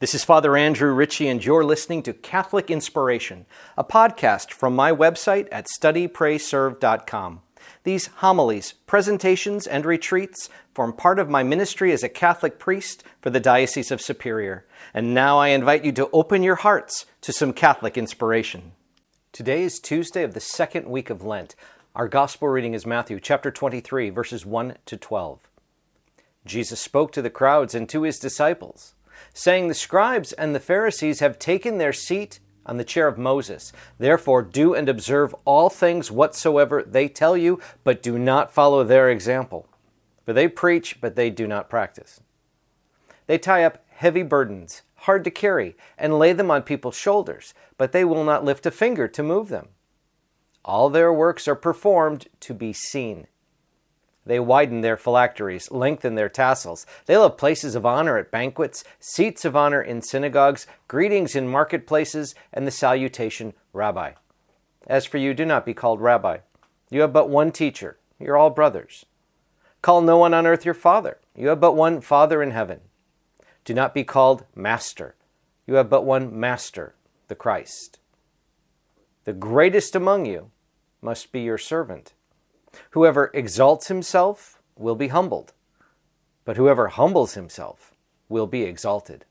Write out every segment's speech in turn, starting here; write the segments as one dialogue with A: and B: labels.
A: This is Father Andrew Ritchie, and you're listening to Catholic Inspiration, a podcast from my website at studyprayserve.com. These homilies, presentations, and retreats form part of my ministry as a Catholic priest for the Diocese of Superior. And now I invite you to open your hearts to some Catholic inspiration. Today is Tuesday of the second week of Lent. Our gospel reading is Matthew chapter 23, verses 1 to 12. Jesus spoke to the crowds and to his disciples, saying, "The scribes and the Pharisees have taken their seat on the chair of Moses. Therefore do and observe all things whatsoever they tell you, but do not follow their example. For they preach, but they do not practice. They tie up heavy burdens, hard to carry, and lay them on people's shoulders, but they will not lift a finger to move them. All their works are performed to be seen. They widen their phylacteries, lengthen their tassels. They love places of honor at banquets, seats of honor in synagogues, greetings in marketplaces, and the salutation, Rabbi. As for you, do not be called Rabbi. You have but one teacher. You're all brothers. Call no one on earth your father. You have but one Father in heaven. Do not be called Master. You have but one Master, the Christ. The greatest among you must be your servant. Whoever exalts himself will be humbled, but whoever humbles himself will be exalted."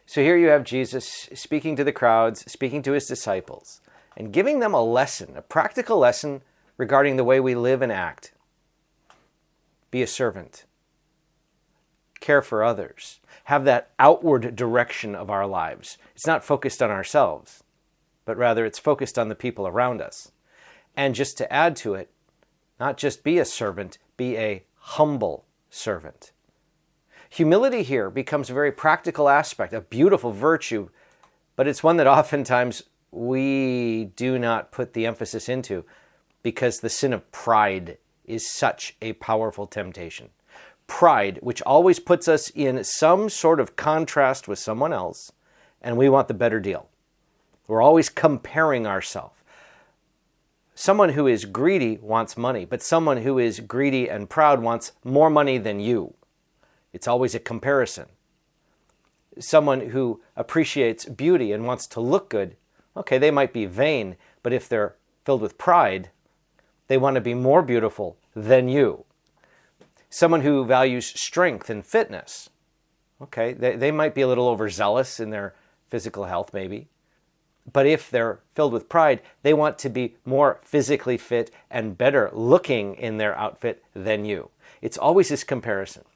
A: So here you have Jesus speaking to the crowds, speaking to his disciples, and giving them a lesson, a practical lesson regarding the way we live and act. Be a servant. Care for others. Have that outward direction of our lives. It's not focused on ourselves, but rather it's focused on the people around us. And just to add to it, not just be a servant, be a humble servant. Humility here becomes a very practical aspect, a beautiful virtue, but it's one that oftentimes we do not put the emphasis into because the sin of pride is such a powerful temptation. Pride, which always puts us in some sort of contrast with someone else, and we want the better deal. We're always comparing ourselves. Someone who is greedy wants money, but someone who is greedy and proud wants more money than you. It's always a comparison. Someone who appreciates beauty and wants to look good, okay, they might be vain, but if they're filled with pride, they want to be more beautiful than you. Someone who values strength and fitness, okay, they might be a little overzealous in their physical health maybe. But if they're filled with pride, they want to be more physically fit and better looking in their outfit than you. It's always this comparison.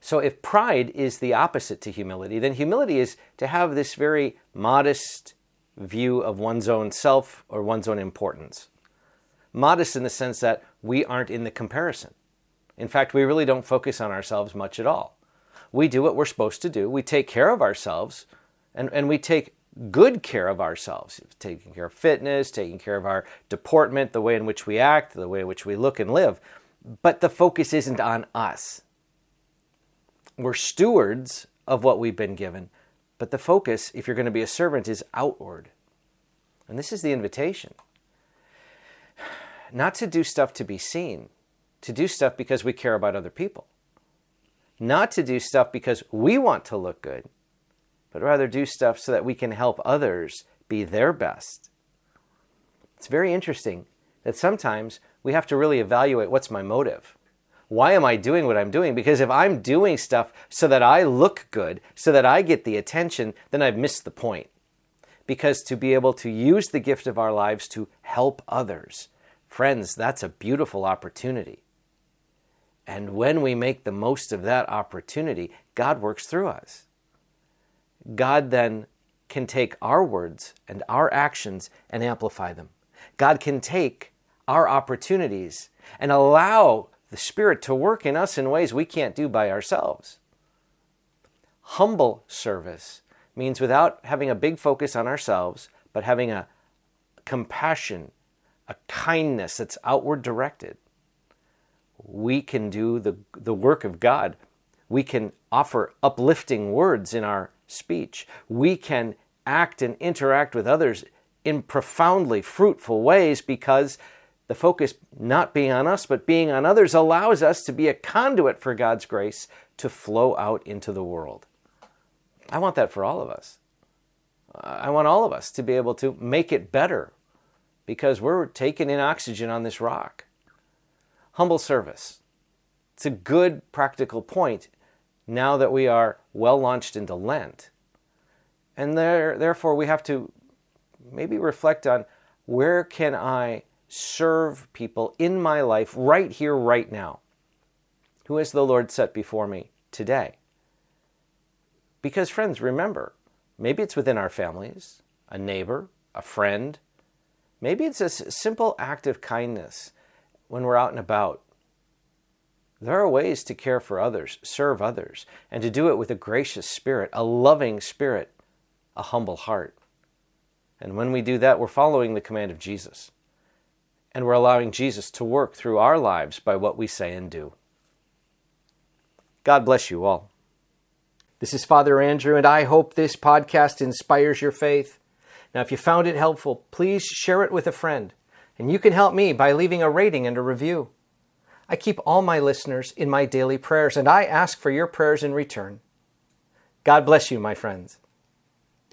A: So if pride is the opposite to humility, then humility is to have this very modest view of one's own self or one's own importance. Modest in the sense that we aren't in the comparison. In fact, we really don't focus on ourselves much at all. We do what we're supposed to do. We take care of ourselves, and we take good care of ourselves, taking care of fitness, taking care of our deportment, the way in which we act, the way in which we look and live. But the focus isn't on us. We're stewards of what we've been given, but the focus, if you're going to be a servant, is outward. And this is the invitation. Not to do stuff to be seen, to do stuff because we care about other people. Not to do stuff because we want to look good, but rather do stuff so that we can help others be their best. It's very interesting that sometimes we have to really evaluate what's my motive. Why am I doing what I'm doing? Because if I'm doing stuff so that I look good, so that I get the attention, then I've missed the point. Because to be able to use the gift of our lives to help others, friends, that's a beautiful opportunity. And when we make the most of that opportunity, God works through us. God then can take our words and our actions and amplify them. God can take our opportunities and allow the Spirit to work in us in ways we can't do by ourselves. Humble service means without having a big focus on ourselves, but having a compassion, a kindness that's outward directed. We can do the work of God. We can offer uplifting words in our speech. We can act and interact with others in profoundly fruitful ways because the focus not being on us but being on others allows us to be a conduit for God's grace to flow out into the world. I want that for all of us. I want all of us to be able to make it better because we're taking in oxygen on this rock. Humble service. It's a good practical point now that we are well launched into Lent. And therefore we have to maybe reflect on where can I serve people in my life right here, right now? Who has the Lord set before me today? Because friends, remember, maybe it's within our families, a neighbor, a friend. Maybe it's a simple act of kindness when we're out and about. There are ways to care for others, serve others, and to do it with a gracious spirit, a loving spirit, a humble heart. And when we do that, we're following the command of Jesus. And we're allowing Jesus to work through our lives by what we say and do. God bless you all. This is Father Andrew, and I hope this podcast inspires your faith. Now, if you found it helpful, please share it with a friend. And you can help me by leaving a rating and a review. I keep all my listeners in my daily prayers, and I ask for your prayers in return. God bless you, my friends.